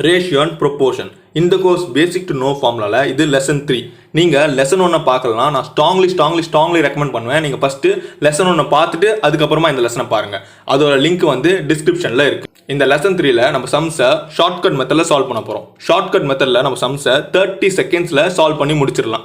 Ratio and proportion. இந்த course basic to know ஃபார்முலால இது lesson 3. நீங்கள் லெசன் 1 பார்க்கலாம். நான் ஸ்ட்ராங்லி ரெக்கமெண்ட் பண்ணுவேன். நீங்கள் ஃபஸ்ட்டு லெசன் 1 பார்த்துட்டு அதுக்கப்புறமா இந்த லெசனை பாருங்கள். அதோட லிங்க் வந்து டிஸ்கிரிப்ஷனில் இருக்குது. இந்த லெசன் 3ல நம்ம சம்ஸை ஷார்ட்கட் மெத்தடில் சால்வ் பண்ண போகிறோம். ஷார்ட்கட் மெத்தடில் நம்ம சம்ஸை 30 செகண்ட்ஸில் சால்வ் பண்ணி முடிச்சிடலாம்.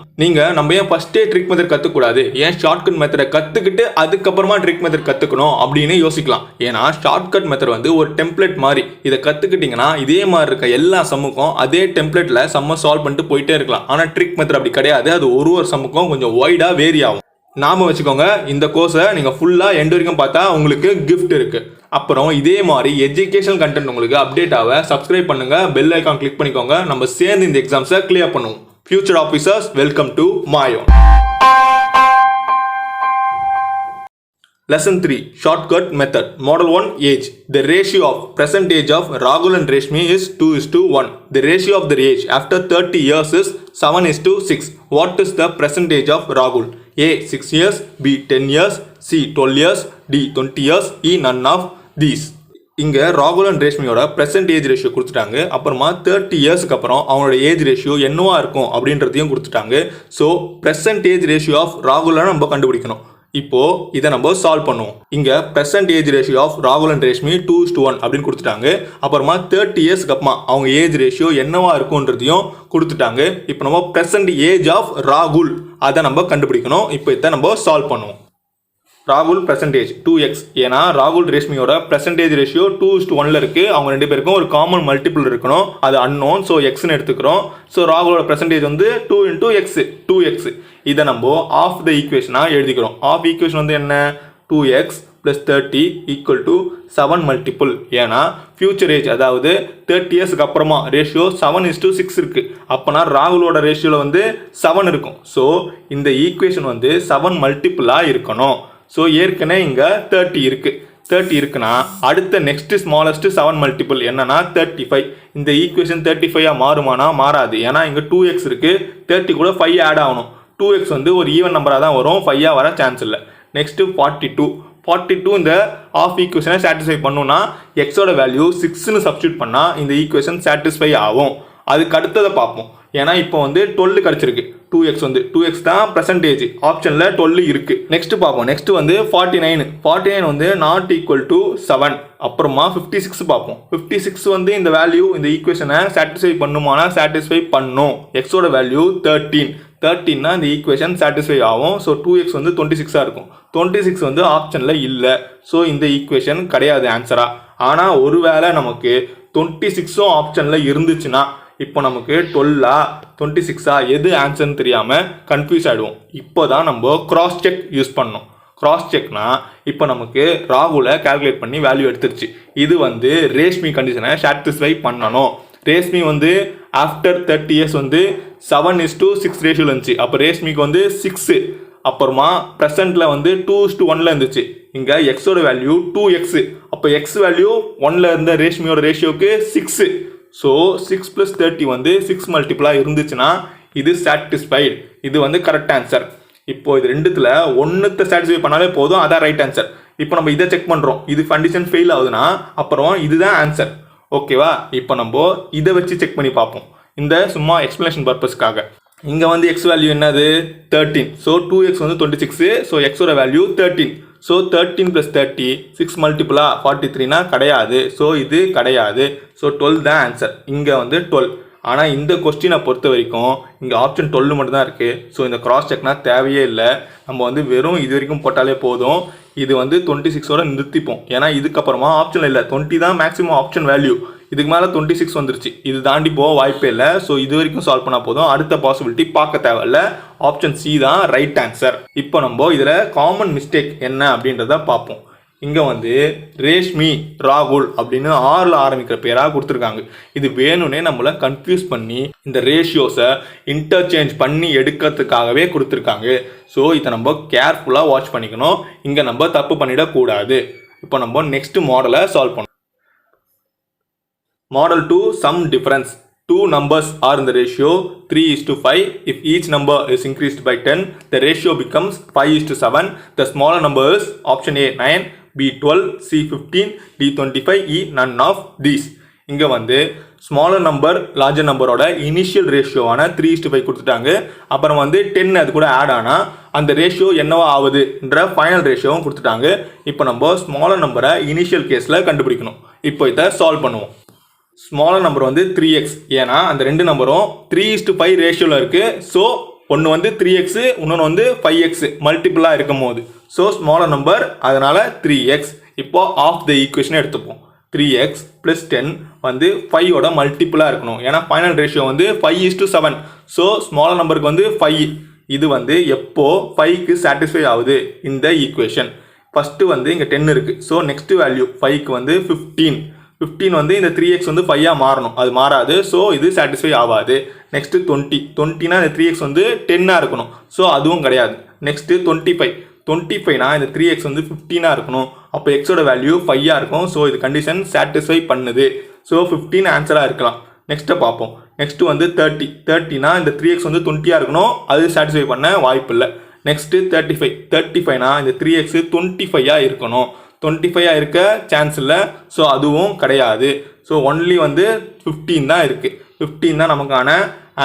நம்ம ஏன் ஃபஸ்ட்டே ட்ரிக் மெத்தட் கற்றுக்கூடாது, ஏன் ஷார்ட்கட் மெத்தடை கற்றுக்கிட்டு அதுக்கப்புறமா ட்ரிக் மெத்தட் கற்றுக்கணும் அப்படின்னு யோசிக்கலாம். ஏன்னா ஷார்ட்கட் மெத்தட் வந்து ஒரு டெம்ப்ளேட் மாதிரி. இதை கற்றுக்கிட்டிங்கன்னா இதே மாதிரி இருக்க எல்லா சம்முக்கும் அதே டெம்ப்ளேட்டில் சம்மை சால்வ் பண்ணிட்டு போயிட்டே இருக்கலாம். ஆனால் ட்ரிக் மெத்தட் அப்படி கிடையாது. அது ஒரு சம்முக்கும் கொஞ்சம் வைடாக வேரி ஆகும். நாம வச்சுக்கோங்க, இந்த கோர்ஸை நீங்கள் ஃபுல்லாக எண்ட் வரைக்கும் பார்த்தா உங்களுக்கு கிஃப்ட் இருக்குது. அப்புறம் இதே மாதிரி எஜுகேஷனல் கண்டென்ட் உங்களுக்கு அப்டேட் ஆக சப்ஸ்கிரைப் பண்ணுங்க, பெல் ஐக்கான் கிளிக் பண்ணிக்கோங்க. நம்ம சேர்ந்து இந்த எக்ஸாம்ஸை கிளியர் பண்ணுவோம். Future officers, welcome to Mayon. Lesson 3 Shortcut Method. Model 1 Age. The ratio of present age of Rahul and Reshmi is 2:1. The ratio of their age after 30 years is 7:6. What is the present age of Rahul? A. 6 years, B. 10 years, C. 12 years, D. 20 years, E. None of these. இங்கே ராகுல் and ரேஷ்மியோட present age ratio கொடுத்துட்டாங்க. அப்புறமா 30 இயர்ஸ்க்கு அப்புறம் அவங்களோட age ratio என்னவா இருக்கும் அப்படின்றதையும் கொடுத்துட்டாங்க. So present age ratio of ராகுலை நம்ம கண்டுபிடிக்கணும். இப்போ இதை நம்ம சால்வ் பண்ணுவோம். இங்க பிரசன்ட் ஏஜ் ரேஷியோ ஆஃப் ராகுல் அண்ட் ரேஷ்மி 2:1 அப்படின்னு கொடுத்துட்டாங்க. அப்புறமா 30 இயர்ஸ்க்கு அப்புறமா அவங்க ஏஜ் ரேஷியோ என்னவா இருக்கும்ன்றதையும் கொடுத்துட்டாங்க. இப்போ நம்ம பிரசன்ட் ஏஜ் ஆஃப் ராகுல் அதை நம்ம கண்டுபிடிக்கணும். இப்போ இதை நம்ம சால்வ் பண்ணுவோம். ராகுல் பிரசன்டேஜ் 2x. ஏன்னா ராகுல் ரேஷ்மியோட பிரசன்டேஜ் ரேஷியோ 2:1 இருக்கு. அவங்க ரெண்டு பேருக்கும் ஒரு காமன் மல்டிபிள் இருக்கணும், அது அன்னோன். ஸோ எக்ஸ்ன்னு எடுத்துக்கிறோம். ஸோ ராகுலோட பிரசன்டேஜ் வந்து 2 × x 2x. இதை நம்ம ஆஃப் த ஈக்குவேஷனாக எழுதிக்கிறோம். ஆஃப் ஈக்குவேஷன் வந்து என்ன? 2x + 30 = 7 multiple. ஏன்னா ஃபியூச்சர் ஏஜ் அதாவது 30 இயர்ஸ்க்கு அப்புறமா ரேஷியோ 7:6 இருக்கு. அப்போனா ராகுலோட ரேஷியோவில் வந்து 7 இருக்கும். ஸோ இந்த ஈக்குவேஷன் வந்து 7 மல்டிபிளாக இருக்கணும். ஸோ ஏற்கனவே இங்கே 30 இருக்கு. 30 இருக்குன்னா அடுத்த நெக்ஸ்ட் ஸ்மாலஸ்ட் 7 மல்டிபிள் என்னன்னா 35. இந்த ஈக்குவேஷன் 35 மாறுமானா மாறாது. ஏன்னா இங்கே 2x இருக்கு, 30 கூட 5 ஆட் ஆகணும். 2x வந்து ஒரு ஈவன் நம்பராக தான் வரும், 5 வர சான்ஸ் இல்லை. நெக்ஸ்ட் 42 இந்த ஆஃப் ஈக்குவேஷனை சாட்டிஸ்ஃபை பண்ணுன்னா எக்ஸோட வேல்யூ 6ன்னு சப்ஸ்டியூட் பண்ணால் இந்த ஈக்குவேஷன் சாட்டிஸ்ஃபை ஆகும். அதுக்கு அடுத்ததை பார்ப்போம். ஏன்னா இப்போ வந்து 12 கிடச்சிருக்கு. 2x தான் பர்சன்டேஜ் ஆப்ஷனில் 12 இருக்கு. நெக்ஸ்ட் பார்ப்போம். நெக்ஸ்ட் வந்து 49 வந்து நாட் ஈக்குவல் டு 7. அப்புறமா 56 பார்ப்போம். 56 வந்து இந்த வேல்யூ இந்த ஈக்குவேஷனை சாட்டிஸ்ஃபை பண்ணுமானா சாட்டிஸ்ஃபை பண்ணும். எக்ஸோட வேல்யூ 13னா இந்த ஈக்குவேஷன் சாட்டிஸ்ஃபை ஆகும். ஸோ 2x வந்து 26 இருக்கும். 26 வந்து ஆப்ஷனில் இல்லை. ஸோ இந்த ஈக்குவேஷன் கிடையாது ஆன்சரா. ஆனால் ஒருவேளை நமக்கு 26 ஆப்ஷனில் இருந்துச்சுன்னா இப்போ நமக்கு 12 26 எது ஆன்சர்னு தெரியாமல் கன்ஃபியூஸ் ஆகிடுவோம். இப்போ தான் நம்ம கிராஸ் செக் யூஸ் பண்ணோம். கிராஸ் செக்னா இப்போ நமக்கு ராகுலை கால்குலேட் பண்ணி வேல்யூ எடுத்துருச்சு. இது வந்து ரேஷ்மி கண்டிஷனை சாட்டிஸ்ஃபை பண்ணணும். ரேஷ்மி வந்து ஆஃப்டர் 30 இயர்ஸ் வந்து 7:6 ரேஷியோவில் இருந்துச்சு. அப்போ ரேஷ்மிக்கு வந்து 6. அப்புறமா ப்ரெசண்ட்டில் வந்து 2:1 இருந்துச்சு. இங்கே எக்ஸோட வேல்யூ 2x. அப்போ எக்ஸ் வேல்யூ 1 இருந்த ரேஷ்மியோட ரேஷியோக்கு 6. ஸோ 6 + 30 வந்து 6 மல்டிபிளாக இருந்துச்சுன்னா இது சாட்டிஸ்ஃபைடு. இது வந்து கரெக்ட் ஆன்சர். இப்போ இது ரெண்டுத்தில் ஒன்றுத்தை சாட்டிஸ்ஃபை பண்ணாலே போதும், அதான் ரைட் ஆன்சர். இப்போ நம்ம இதை செக் பண்ணுறோம். இது கண்டிஷன் ஃபெயில் ஆகுதுன்னா அப்புறம் இதுதான் ஆன்சர். ஓகேவா? இப்போ நம்ம இதை வச்சு செக் பண்ணி பார்ப்போம். இந்த சும்மா எக்ஸ்பிளேஷன் பர்பஸ்க்காக. இங்கே வந்து எக்ஸ் வேல்யூ என்னது? 13. ஸோ 2x வந்து 26. ஸோ எக்ஸோட வேல்யூ 13. ஸோ 13 + 30 6 மல்டிபிளா 43னா கிடையாது. ஸோ இது கிடையாது. ஸோ 12 தான் ஆன்சர். இங்கே வந்து 12. ஆனால் இந்த கொஸ்டினை பொறுத்த வரைக்கும் இங்கே ஆப்ஷன் 12 மட்டும் தான் இருக்குது. ஸோ இந்த கிராஸ் செக்னா தேவையே இல்லை. நம்ம வந்து வெறும் இது வரைக்கும் போட்டாலே போதும். இது வந்து 26ஓட நிறுத்திப்போம். ஏன்னா இதுக்கப்புறமா ஆப்ஷன் இல்லை. 20 தான் மேக்ஸிமம் ஆப்ஷன் வேல்யூ. இதுக்கு மேலே 26 வந்துருச்சு. இது தாண்டி போக வாய்ப்பே இல்லை. ஸோ இது வரைக்கும் சால்வ் பண்ணால் போதும். அடுத்த பாசிபிலிட்டி பார்க்க தேவையில்ல. ஆப்ஷன் சி தான் ரைட் ஆன்சர். இப்போ நம்ம இதில் காமன் மிஸ்டேக் என்ன அப்படின்றத பார்ப்போம். இங்கே வந்து ரேஷ்மி ராகுல் அப்படின்னு 6ல் ஆரம்பிக்கிற பேராக கொடுத்துருக்காங்க. இது வேணும்னே நம்மளை கன்ஃபியூஸ் பண்ணி இந்த ரேஷியோஸை இன்டர்சேஞ்ச் பண்ணி எடுக்கிறதுக்காகவே கொடுத்துருக்காங்க. ஸோ இதை நம்ம கேர்ஃபுல்லாக வாட்ச் பண்ணிக்கணும். இங்கே நம்ம தப்பு பண்ணிடக்கூடாது. இப்போ நம்ம நெக்ஸ்ட் மாடலை சால்வ் பண்ணணும். Model 2 Sum Difference. Two numbers are in the ratio 3:5. If each number is increased by 10, the ratio becomes 5:7. The smaller number is option A 9, B 12, C 15, D 25, E none of these. இங்கே வந்து smaller number larger நம்பரோட initial ரேஷியோவான 3:5 கொடுத்துட்டாங்க. அப்புறம் வந்து 10 அது கூட add ஆனால் அந்த ரேஷியோ என்னவா ஆகுதுன்ற ஃபைனல் ரேஷியோவும் கொடுத்துட்டாங்க. இப்போ நம்ம ஸ்மாலர் நம்பரை இனிஷியல் கேஸில் கண்டுபிடிக்கணும். இப்போ இதை சால்வ் பண்ணுவோம். ஸ்மாலர் நம்பர் வந்து 3x, ஏன்னா அந்த ரெண்டு நம்பரும் 3:5 ரேஷியோவில் இருக்குது. ஸோ ஒன்று வந்து 3x, இன்னொன்று வந்து 5x மல்டிபிளாக இருக்கும் போது, ஸோ ஸ்மாலர் நம்பர், அதனால் 3x. இப்போ ஆஃப் த ஈக்குவேஷனை எடுத்துப்போம். 3x + 10 வந்து 5ஓட மல்டிபிளாக இருக்கணும், ஏன்னா ஃபைனல் ரேஷியோ வந்து 5:7. ஸோ ஸ்மாலர் நம்பருக்கு வந்து 5. இது வந்து எப்போ 5க்கு சாட்டிஸ்ஃபை ஆகுது இந்த ஈக்குவேஷன். ஃபஸ்ட்டு வந்து இங்கே 10 இருக்குது. ஸோ நெக்ஸ்ட் வேல்யூ 5க்கு வந்து 15. 15 வந்து இந்த 3x வந்து 5ஆக மாறணும், அது மாறாது. ஸோ இது சாட்டிஸ்ஃபை ஆகாது. நெக்ஸ்ட்டு 20னா இந்த 3x வந்து 10ஆக இருக்கணும், ஸோ அதுவும் கிடையாது. நெக்ஸ்ட்டு 25னா இந்த 3x வந்து 15ஆக இருக்கணும், அப்போ எக்ஸோட வேல்யூ 5ஆக இருக்கும். ஸோ இது கண்டிஷன் சாட்டிஸ்ஃபை பண்ணுது. ஸோ 15 ஆன்சராக இருக்கலாம். நெக்ஸ்ட்டை பார்ப்போம். நெக்ஸ்ட்டு வந்து 30னா இந்த 3x வந்து 20ஆக இருக்கணும், அது சாட்டிஸ்ஃபை பண்ண வாய்ப்பு இல்லை. நெக்ஸ்ட்டு 35னா இந்த 3x 25ஆக இருக்கணும், 25ஆக இருக்க சான்ஸ் இல்லை. ஸோ அதுவும் கிடையாது. ஸோ ஒன்லி வந்து 15 தான் இருக்குது. 15 தான் நமக்கான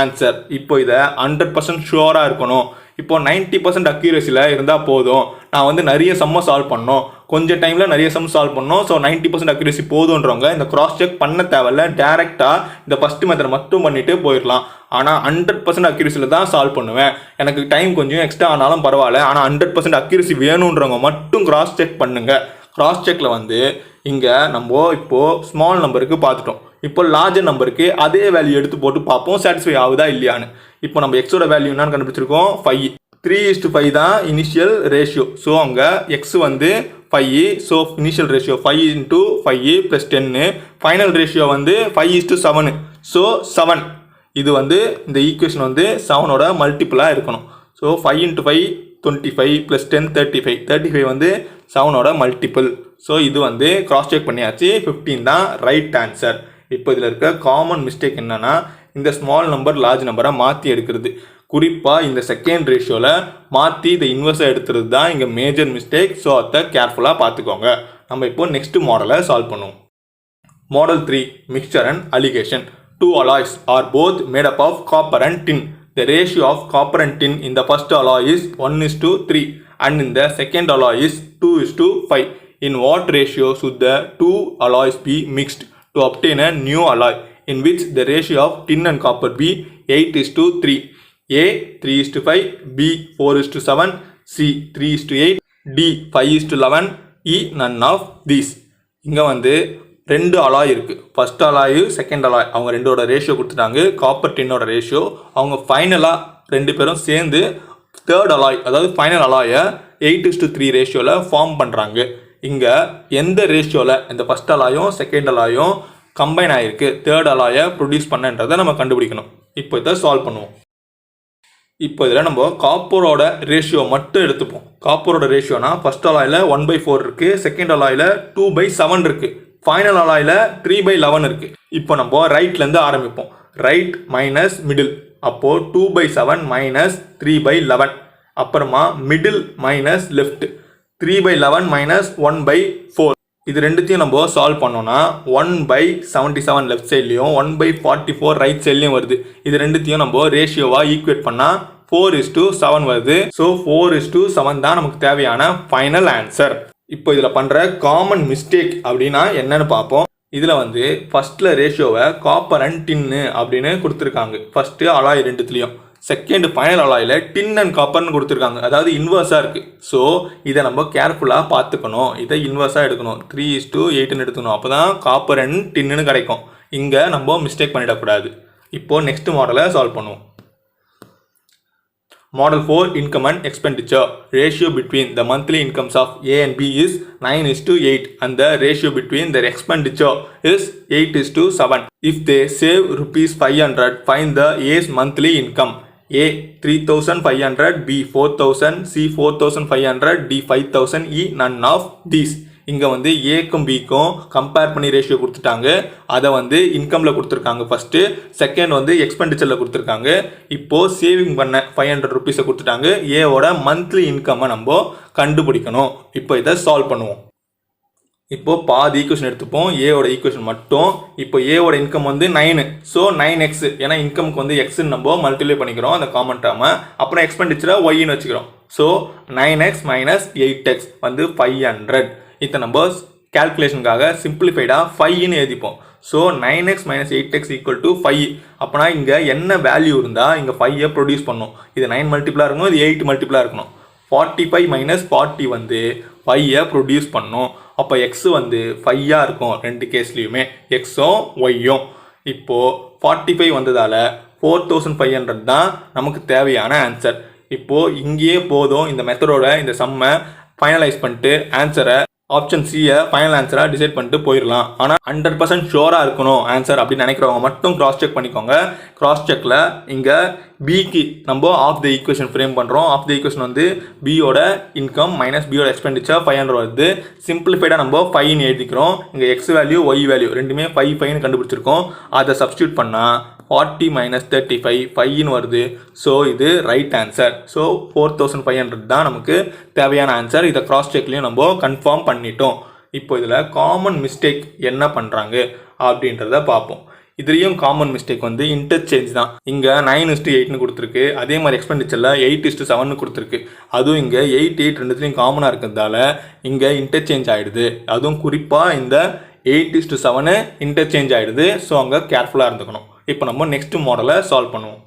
ஆன்சர். இப்போ இதை 100% ஷுவராக இருக்கணும். இப்போ 90% அக்யூரேசியில் இருந்தால் போதும். நான் வந்து நிறைய சம்மை சால்வ் பண்ணோம், கொஞ்சம் டைமில் நிறைய சம் சால்வ் பண்ணோம். ஸோ 90% அக்யூரேசி போதுன்றவங்க இந்த கிராஸ் செக் பண்ண தேவையில்ல, டேரெக்டாக இந்த ஃபஸ்ட்டு மெத்தட் மட்டும் பண்ணிவிட்டு போயிடலாம். ஆனால் 100% அக்யூரேசியில் தான் சால்வ் பண்ணுவேன். எனக்கு டைம் கொஞ்சம் எக்ஸ்ட்ரா ஆனாலும் பரவாயில்ல, ஆனால் 100% அக்யூரேசி வேணுன்றவங்க மட்டும் கிராஸ் செக் பண்ணுங்கள். கிராஸ் செக்கில் வந்து இங்கே நம்ம இப்போது ஸ்மால் நம்பருக்கு பார்த்துட்டோம். இப்போ லார்ஜர் நம்பருக்கு அதே வேல்யூ எடுத்து போட்டு பார்ப்போம் சாட்டிஸ்ஃபை ஆகுதா இல்லையான்னு. இப்போ நம்ம எக்ஸோட வேல்யூ என்னன்னு கண்டுபிடிச்சிருக்கோம், 5. 3:5 தான் இனிஷியல் ரேஷியோ. ஸோ அங்கே எக்ஸ் வந்து 5. So initial ratio 5 × 5 + 10. Final ratio வந்து 5:7. ஸோ 7. இது வந்து இந்த ஈக்குவேஷன் வந்து 7ஓட மல்டிபிளாக இருக்கணும். ஸோ 5 × 5 25 + 10 35. 35 வந்து 7ஓட மல்டிபிள். ஸோ இது வந்து கிராஸ் செக் பண்ணியாச்சு. 15 தான் ரைட் ஆன்சர். இப்போ இதில் இருக்க காமன் மிஸ்டேக் என்னென்னா, இந்த ஸ்மால் நம்பர் லார்ஜ் நம்பரை மாற்றி எடுக்கிறது. குறிப்பாக இந்த செகண்ட் ரேஷியோவில் மாற்றி இதை இன்வெர்ஸாக எடுத்துறது தான் இங்கே மேஜர் மிஸ்டேக். ஸோ அதை கேர்ஃபுல்லாக பார்த்துக்கோங்க. நம்ம இப்போ நெக்ஸ்ட் மாடலை சால்வ் பண்ணுவோம். Model 3, mixer and allegation. 2 alloys are both made up of copper and tin. The ratio of copper and tin in the first alloy is 1:3 and in the second alloy is 2:5. In what ratio should the two alloys be mixed to obtain a new alloy in which the ratio of tin and copper be 8:3? A 3:5, B 4:7, C 3:8, D 5:11, E none of these. இங்கே வந்து 2 alloy இருக்குது. First அலாயு second alloy, அவங்க ரெண்டோட ratio கொடுத்துட்டாங்க. Copper டின்னோட ratio. அவங்க ஃபைனலாக ரெண்டு பேரும் சேர்ந்து தேர்ட் அலாய், அதாவது ஃபைனல் அலாயை 8:3 ரேஷியோவில் ஃபார்ம் பண்ணுறாங்க. இங்கே எந்த ரேஷியோவில் இந்த ஃபஸ்ட் அலாயும் செகண்ட் அலாயும் கம்பைன் ஆகிருக்கு தேர்ட் அலாயை ப்ரொடியூஸ் பண்ணன்றதை நம்ம கண்டுபிடிக்கணும். இப்போ இதை சால்வ் பண்ணுவோம். இப்போ இதில் நம்ம காப்பரோட ரேஷியோ மட்டும் எடுத்துப்போம். காப்பரோட ரேஷியோனா ஃபஸ்ட் அலாயில் 1/4 இருக்குது, செகண்ட் அலாயில் 2/7 இருக்குது, ஃபைனல் அலாயில் 3/11 இருக்குது. இப்போ நம்ம ரைட்லேருந்து ஆரம்பிப்போம். ரைட் மைனஸ் மிடில், அப்போது 2/7 மைனஸ் 3/11. அப்புறமா மிடில் மைனஸ் லெஃப்ட், 3/11 மைனஸ் 1/4. இது ரெண்டுத்தையும் நம்ம சால்வ் பண்ணோன்னா 1/77 லெஃப்ட் சைட்லேயும் 1/44 ரைட் சைட்லேயும் வருது. இது ரெண்டுத்தையும் நம்ம ரேஷியோவாக ஈக்குவேட் பண்ணால் 4:7 வருது. ஸோ 4:7 தான் நமக்கு தேவையான ஃபைனல் ஆன்சர். இப்போ இதில் பண்ணுற காமன் மிஸ்டேக் அப்படின்னா என்னன்னு பார்ப்போம். இதில் வந்து ஃபஸ்ட்டில் ரேஷியோவை காப்பர் அண்ட் டின்னு அப்படின்னு கொடுத்துருக்காங்க. ஃபஸ்ட்டு அலாய் ரெண்டுத்துலேயும். செகண்ட் ஃபைனல் அலாயில் டின் அண்ட் காப்பர்னு கொடுத்துருக்காங்க, அதாவது இன்வர்ஸாக இருக்குது. ஸோ இதை நம்ம கேர்ஃபுல்லாக பார்த்துக்கணும். இதை இன்வர்ஸாக எடுக்கணும், 3:8ன்னு எடுத்துக்கணும். அப்போ தான் காப்பர் அண்ட் டின்னு கிடைக்கும். இங்கே நம்ம மிஸ்டேக் பண்ணிடக்கூடாது. இப்போது நெக்ஸ்ட் மாடலை சால்வ் பண்ணுவோம். Model 4, income and expenditure. Ratio between the monthly incomes of A and B is 9:8 and the ratio between their expenditure is 8:7. If they save ₹500, find the A's monthly income. A 3,500, B 4,000, C 4,500, D 5,000, E none of these. இங்கே வந்து ஏக்கும் பிக்கும் compare பண்ணி ratio கொடுத்துட்டாங்க. அதை வந்து இன்கமில் கொடுத்துருக்காங்க first, second வந்து எக்ஸ்பெண்டிச்சரில் கொடுத்துருக்காங்க. இப்போது சேவிங் பண்ண ₹500 கொடுத்துட்டாங்க. ஏவோட மந்த்லி இன்கம்மை நம்ம கண்டுபிடிக்கணும். இப்போ இதை சால்வ் பண்ணுவோம். இப்போ பாதி ஈக்குவேஷன் எடுத்துப்போம், ஏவோட ஈக்குவேஷன் மட்டும். இப்போ ஏவோட இன்கம் வந்து 9, ஸோ 9x, ஏன்னா இன்கம்க்கு வந்து எக்ஸ்ன்னு நம்ம மல்டிப்ளை பண்ணிக்கிறோம் அந்த காமன் டேர்மை. அப்புறம் எக்ஸ்பெண்டிச்சரை ஒய்ன்னு வச்சுக்கிறோம். ஸோ 9x மைனஸ் 8x வந்து 500. இத்தனை நம்பர்ஸ் கேல்குலேஷனுக்காக சிம்பிளிஃபைடாக 5ன்னு எழுதிப்போம். So 9x minus 8x equal to 5. அப்போனா இங்கே என்ன வேல்யூ இருந்தால் இங்கே 5ஐ ப்ரொடியூஸ் பண்ணும். இது 9 மல்டிப்ளாக இருக்கணும், இது 8 மல்டிப்ளாக இருக்கணும். 45 மைனஸ் 40 வந்து 5ஐ ப்ரொடியூஸ் பண்ணும். அப்போ எக்ஸ் வந்து 5ஆக இருக்கும் ரெண்டு கேஸ்லேயுமே, எக்ஸும் ஒய்யும். இப்போது 45 வந்ததால் 4500 தான் நமக்கு தேவையான ஆன்சர். இப்போது இங்கேயே போதும், இந்த மெத்தடோட இந்த சம்மை ஃபைனலைஸ் பண்ணிட்டு ஆன்சரை ஆப்ஷன் சியை ஃபைனல் ஆன்சராக டிசைட் பண்ணிட்டு போயிடலாம். ஆனால் 100% ஷோராக இருக்கணும் ஆன்சர் அப்படின்னு நினைக்கிறவங்க மட்டும் கிராஸ் செக் பண்ணிக்கோங்க. கிராஸ் செக்கில் இங்கே பிக்கு நம்ம ஆஃப் த ஈக்குவேஷன் ஃப்ரேம் பண்ணுறோம். ஆஃப் த ஈக்குவேஷன் வந்து பியோட இன்கம் மைனஸ் பியோட எக்ஸ்பெண்டிச்சர் 500 வருது. சிம்பிளிஃபைடாக நம்ம 5ன்னு எழுதிக்கிறோம். இங்கே எக்ஸ் வேல்யூ ஒய் வேல்யூ ரெண்டுமே 5ன்னு கண்டுபிடிச்சிருக்கோம். அதை சப்ஸ்டியூட் பண்ணால் 40 மைனஸ் 35 5ன்னு வருது. ஸோ இது ரைட் ஆன்சர். ஸோ 4500 தான் நமக்கு தேவையான ஆன்சர். இதை கிராஸ் செக்லேயும் நம்ம கன்ஃபார்ம் பண்ணிட்டோம். இப்போ இதில் காமன் மிஸ்டேக் என்ன பண்ணுறாங்க அப்படின்றத பார்ப்போம். இதுலேயும் காமன் மிஸ்டேக் வந்து இன்டர்சேஞ்ச் தான். இங்கே 9:8ன்னு கொடுத்துருக்கு, அதே மாதிரி எக்ஸ்பெண்டிச்சரில் 8:7ன்னு கொடுத்துருக்கு. அதுவும் இங்கே 8 8 ரெண்டுத்துலேயும் காமனாக இருக்கிறதால இங்கே இன்டர்சேஞ்ச் ஆகிடுது. அதுவும் குறிப்பாக இந்த 8:7 இன்டர்சேஞ்ச் ஆகிடுது. ஸோ அங்கே கேர்ஃபுல்லாக இருந்துக்கணும். இப்போ நம்ம நெக்ஸ்ட் மாடலை சால்வ் பண்ணுவோம்.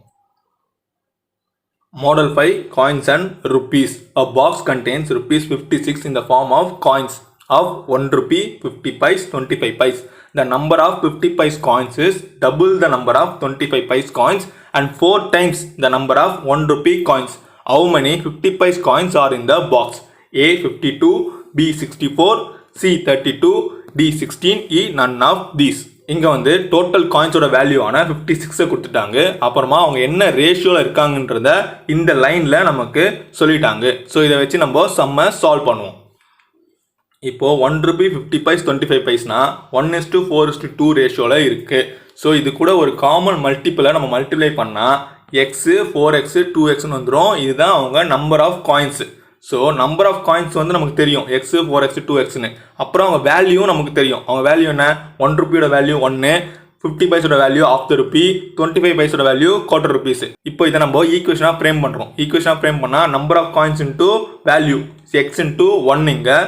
Model 5 coins and rupees. A box contains rupees 56 in the form of coins of 1 rupee, 50 paise, 25 paise. The number of 50 paise coins is double the number of 25 paise coins and 4 times the number of 1 rupee coins. How many 50 paise coins are in the box? A 52, B 64, C 32, D 16, E none of these. இங்கே வந்து total காயின்ஸோட வேல்யூவான 56 கொடுத்துட்டாங்க. அப்புறமா அவங்க என்ன ரேஷியோவில் இருக்காங்கன்றத இந்த லைனில் நமக்கு சொல்லிட்டாங்க. ஸோ இதை வச்சு நம்ம சம்மை சால்வ் பண்ணுவோம். இப்போது 1 ரூபி 50 பைஸ் 25 பைஸ்னா 1:4:2 ரேஷியோவில் இருக்குது. ஸோ இது கூட ஒரு காமன் மல்டிப்பிளை நம்ம மல்டிப்ளை பண்ணால் எக்ஸு 4x 2xன்னு வந்துடும். இதுதான் அவங்க number of coins. So number of coins வந்து நமக்கு தெரியும், எக்ஸு 4x 2xன்னு. அப்புறம் அவங்க வேல்யூ நமக்கு தெரியும். அவங்க வேல்யூ என்ன, 1 ருபியோட வேல்யூ 1, 50 பைஸோட வேல்யூ ஆஃப் த ருபி, 25 பைஸோட வேல்யூ குவார்டர் ருபீஸ். இப்போ இதை நம்ம ஈக்குவேஷனாக ஃப்ரேம் பண்ணுறோம். ஈக்குவேஷனாக ஃப்ரேம் பண்ணால் number of coins into value x into 1 இங்கே,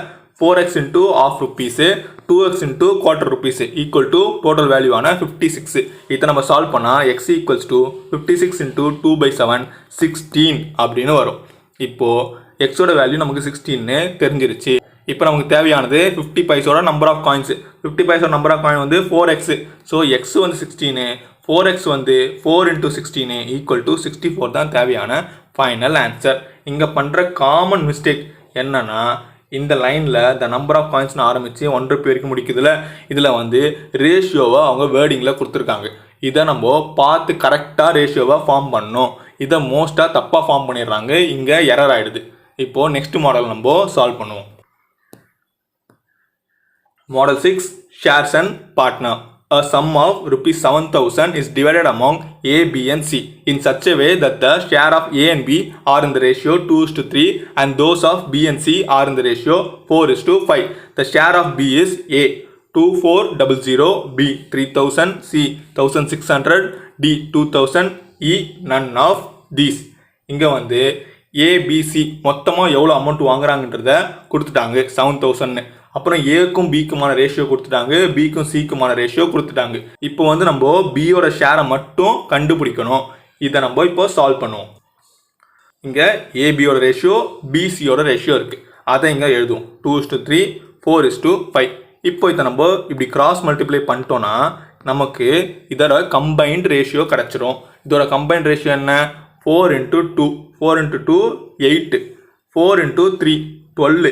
4x into half rupees, 2x into quarter rupees equal to total வேல்யூவான 56. இதை நம்ம சால்வ் பண்ணால் எக்ஸ் ஈக்குவல்ஸ் டு 56 இன்ட்டு 2/7 16 அப்படின்னு வரும். இப்போது எக்ஸோட வேல்யூ நமக்கு 16ன்னு தெரிஞ்சிருச்சு. இப்போ நமக்கு தேவையானது 50 பைஸோட நம்பர் ஆஃப் காயின்ஸ். 50 பைஸோட நம்பர் ஆஃப் காயின் வந்து 4x. ஸோ எக்ஸ் வந்து 16, 4x வந்து 4 × 16 ஈக்குவல் டு 64 தான் தேவையான ஃபைனல் ஆன்சர். இங்கே பண்ணுற காமன் மிஸ்டேக் என்னன்னா, இந்த லைனில் த நம்பர் ஆஃப் காயின்ஸ்னு ஆரம்பித்து 1 ரூபி வரைக்கும் முடிக்குதுல, இதில் வந்து ரேஷியோவை அவங்க வேர்டிங்கில் கொடுத்துருக்காங்க. இதை நம்ம பார்த்து கரெக்டாக ரேஷியோவை ஃபார்ம் பண்ணணும். இதை மோஸ்ட்டாக தப்பாக ஃபார்ம் பண்ணிடுறாங்க, இங்கே எரர் ஆகிடுது. இப்போது நெக்ஸ்ட் மாடல் நம்ம சால்வ் பண்ணுவோம். Model 6 shares and partner. A sum of rupees 7,000 is divided among A, B and C in such a way that the share of A and B are in the ratio 2:3 and those of B and C are in the ratio 4:5. The share of B is A 2400, B 3000, C 1600, D 2000, E none of these. இங்கே வந்து ABC மொத்தமாக எவ்வளோ amount வாங்குறாங்கன்றத கொடுத்துட்டாங்க 7000. அப்புறம் ஏக்கும் பிக்குமான ratio கொடுத்துட்டாங்க, பிக்கும் சிக்குமான ratio கொடுத்துட்டாங்க. இப்போ வந்து நம்ம பியோட ஷேரை மட்டும் கண்டுபிடிக்கணும். இதை நம்ம இப்போ சால்வ் பண்ணுவோம். இங்கே ஏபியோட ரேஷியோ பிசியோட ரேஷியோ இருக்குது, அதை இங்கே எழுதுவோம். 2:3 4:5. இப்போ இதை நம்ம இப்படி கிராஸ் மல்டிப்ளை பண்ணிட்டோன்னா நமக்கு இதோட கம்பைன்ட் ரேஷியோ கிடச்சிரும். இதோட கம்பைன்ட் ரேஷியோ என்ன, 4 × 2, 4 × 2 8, 4 × 3 12,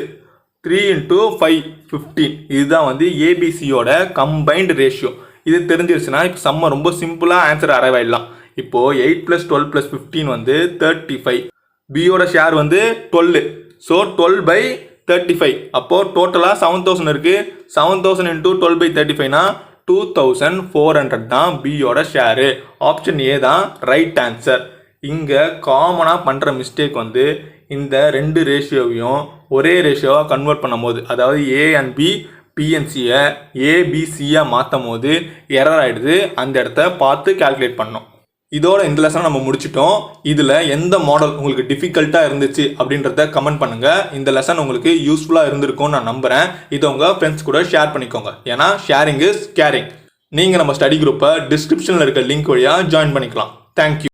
3 × 5 15. இதுதான் வந்து ஏபிசியோட கம்பைன்ட் ரேஷியோ. இது தெரிஞ்சிருச்சுன்னா இப்போ சம்ம ரொம்ப சிம்பிளாக ஆன்சர் அரைவ் ஆகிடலாம். இப்போது 8 + 12 + 15 வந்து 35. பியோட ஷேர் வந்து 12, ஸோ 12/35. அப்போது டோட்டலாக 7000 இருக்குது. 7000 × 12/35னா 2400 தான் பியோட ஷேரு. ஆப்ஷன் ஏ தான் ரைட் ஆன்சர். இங்கே காமனாக பண்ணுற மிஸ்டேக் வந்து இந்த ரெண்டு ரேஷியோவையும் ஒரே ரேஷியோவாக கன்வெர்ட் பண்ணும்போது, அதாவது ஏ அண்ட் பி பிஎன்சியை ஏபிசியாக மாற்றும் போது எரர் ஆகிடுது. அந்த இடத்த பார்த்து கால்குலேட் பண்ணோம். இதோட இந்த லெசனை நம்ம முடிச்சிட்டோம். இதில் எந்த மாடல் உங்களுக்கு டிஃபிகல்ட்டாக இருந்துச்சு அப்படின்றத கமெண்ட் பண்ணுங்கள். இந்த லெசன் உங்களுக்கு யூஸ்ஃபுல்லாக இருந்திருக்கும்னு நான் நம்புகிறேன். இதை உங்கள் ஃப்ரெண்ட்ஸ் கூட ஷேர் பண்ணிக்கோங்க. ஏன்னா ஷேரிங் இஸ் கேரிங். நீங்கள் நம்ம ஸ்டடி குரூப்பை டிஸ்கிரிப்ஷனில் இருக்க லிங்க் வழியாக ஜாயின் பண்ணிக்கலாம். தேங்க்யூ.